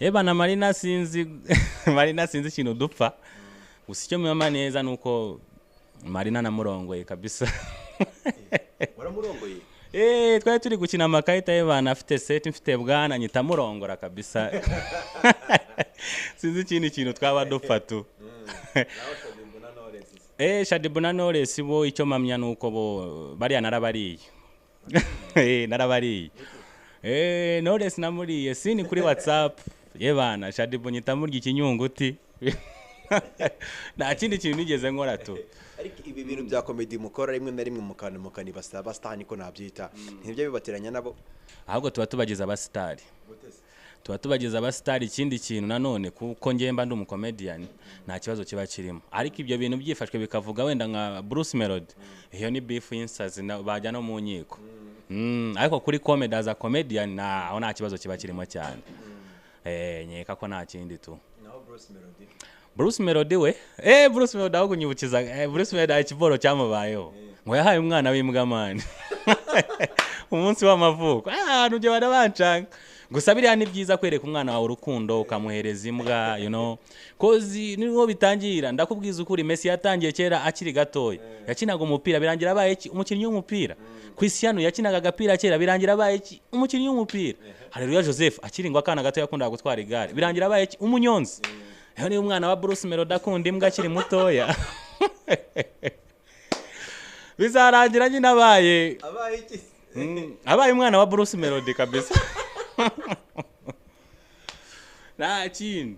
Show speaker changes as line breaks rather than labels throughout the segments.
Eba na Marina sinzi Marina sinzi ikintu dupfa gusa icyo mama neza nuko Marina namurongoye kabisa.
Waramurongoye?
Twari turi gukina amakarita y'abana afite set mfite bwana nyita murongora kabisa. Sinzi ikindi kintu twaba dupfa tu. Shadibu na knowless bo icyo mamya nuko bo bariya narabariye. Narabariye. Knowless namuriye sini kuri WhatsApp. Yebana Shadibu nyita murya ikinyunguti. Nta kindi kintu nigeze nkora tu.
Ariko ibi bintu bya comedy mukora rimwe na rimwe mukani basaba star niko nabyita. Ntibyo bibateranya nabo.
Ahubwo tuba tubagize abastari. Tuba tubagize abastari ikindi kintu nanone kuko ngemba ndi umucomedian nta kibazo kiba kirimo. Ariko ibyo bintu byifashwe bikavuga wenda nka Bruce Melody. Iyo ni beef insazi bajya no mu nkiko. Ariko kuri comedy as a comedian nta kibazo kiba kirimo cyane. Nyeka ko nta kindi tu.
Naho Bruce Melody.
Bruce Melody we Bruce Melody aho kunyibukiza Bruce Melody ikiboro cyamubayeho ngo yahaye umwana w'imbwa mani umunsi w'amavuko abantu byo barabancanga gusa biriya ni byiza kwereka umwana wawe urukundo ukamuhereza imbwa kozi niho bitangira ndakubwiza ukuri Messi yatangiye kera akiri gatoya yakinaga umupira birangira abaye umukinnyi w'umupira Cristiano yakinaga agapira kera birangira abaye umukinnyi w'umupira Haleluya Joseph akiri ngo akana gato yakundaga gutwara igare birangira abaye umunyonzi. Ni umwana wa Bruce Melody akunda imbwa akiri mutoya. Bizarangira nyine abaye
iki?
Abaye umwana wa Bruce Melody kabisa. Na chin.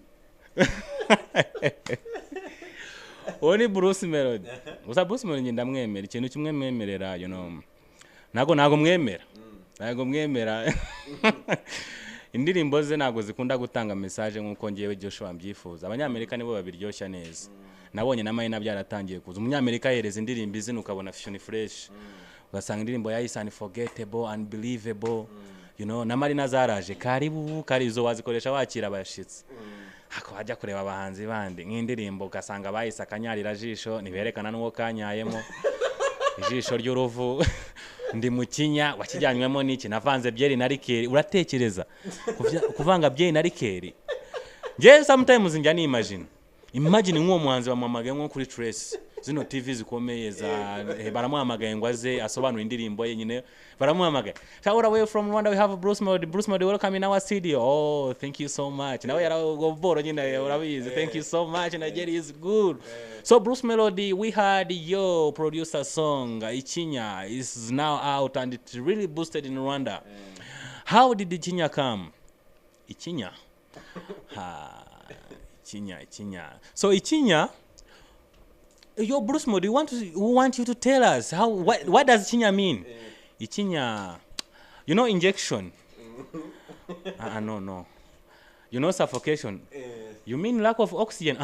Oni Bruce Melody. Usa Bruce Melody ndamwemera ikintu kimwe mwemerera nago mwemera. Nago mwemera. Indirimbo ze nago zikunda gutanga message nkuko ngiyewe Joshua mbyifuza. Abanyamerika nibo babiryoshya neza. Nabonye na Marina byaratangiye kuza. Umunyamerika yereza indirimbo izina ukabona fusion fresh. Ugasanga indirimbo ya is unforgettable, unbelievable. Na Marina zaraje karizo wazikoresha wakira abashitsi. Hako hajya kureba abahanzi bandi nk'indirimbo ugasanga bayisa kanyarira jisho niberekana nuwo kanyayemo. Ijisho ry'uruvu ndi mukinya wakijyanywemo niki navanze byeri na rikeri uratekereza kuvanga byeri na rikeri nje sometimes njya ni imagine nk'uwo muhanzi bamamagaye nko kuri Trace zino TV zikomeye za baramuhamagaye ngo aze asobanura indirimbo ye nyine baramuhamagaye shout away from Rwanda we have Bruce Melody welcome in our studio. Oh thank you so much nawe yaragoboro nyine urabizi thank you so much Nigeria is good. So Bruce Melody we had your producer song Ichinya is now out and it really boosted in Rwanda. How did Ichinya come? Ichinya Ichinya. So Ichinya, your Bruce Melody, we want you to tell us what does Ichinya mean? Ichinya, injection. No. Suffocation. You mean lack of oxygen?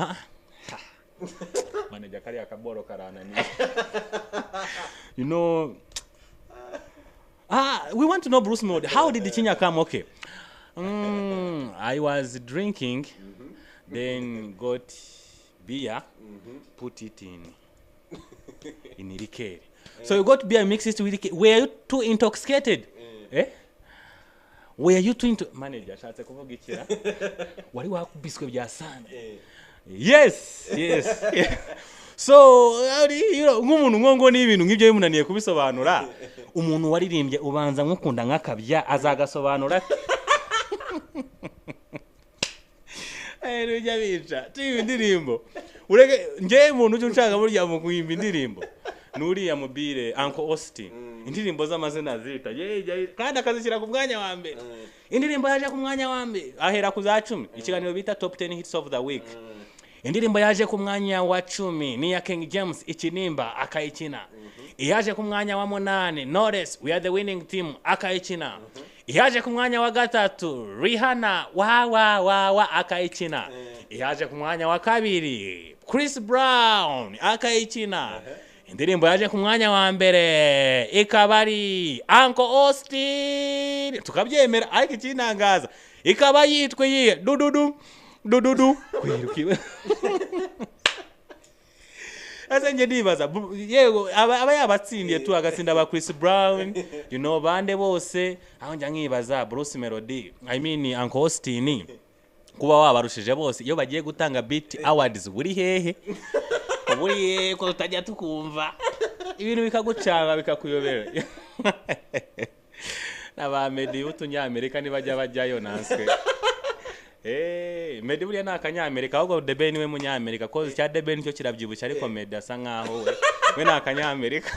Manager kari akaboro karana ni. We want to know Bruce Melody. How did Ichinya come? Okay. I was drinking. Then got beer, put it in liquor. So you got beer, mix it with liquor. Were you too intoxicated? Were you too manager? Shatse kuvugikira. Wari wakubiswe bya sana. Yes. So nk'umuntu ngongo n'ibintu nk'ibyo bimunaniye kubisobanura. Umuntu waririmbye ubanza nkukunda nkakabya azagasobanura. Rujya bica tiyo indirimbo urege nje umuntu cyo nshaka burya mu kuhimba indirimbo nuriya mubire Uncle Austin indirimbo z'amazina zita kandi akazishyira ku mwanya wa mbere indirimbo yaje ku mwanya wa mbere ahera ku za 10 ikiganiro bita top 10 hits of the week indirimbo yaje ku mwanya wa 10 ni ya King James ikinimba akayikina yaje ku mwanya wa 8 knowless we are the winning team akayikina yaje ku mwanya wa 3 Rihanna wa akayikina yaje ku mwanya wa 2 Chris Brown akayikina indirimbo yaje ku mwanya wa mbere ikabari Uncle Austin tukabyemera ariko ikinangaza ikaba yitwe dududu kwirukiwe ase nje ndibaza yego aba yabatsindiye tu agatsinda ba Chris Brown bande bose aho njya nkibaza Bruce Melody I mean Uncle Austin kuba wabarushije bose iyo bagiye gutanga beat awards buri hehe buri ko tutajya tukumva ibintu bikagucanga bikakuyobera n'abamedi utunyamerika nibajya bajyayo nanswe Medi buriya ni akanyamerika ahubwo The Ben niwe munyamerika ko cya The Ben cyo kirabyibushye ariko Medi asa nkaho we ni akanyamerika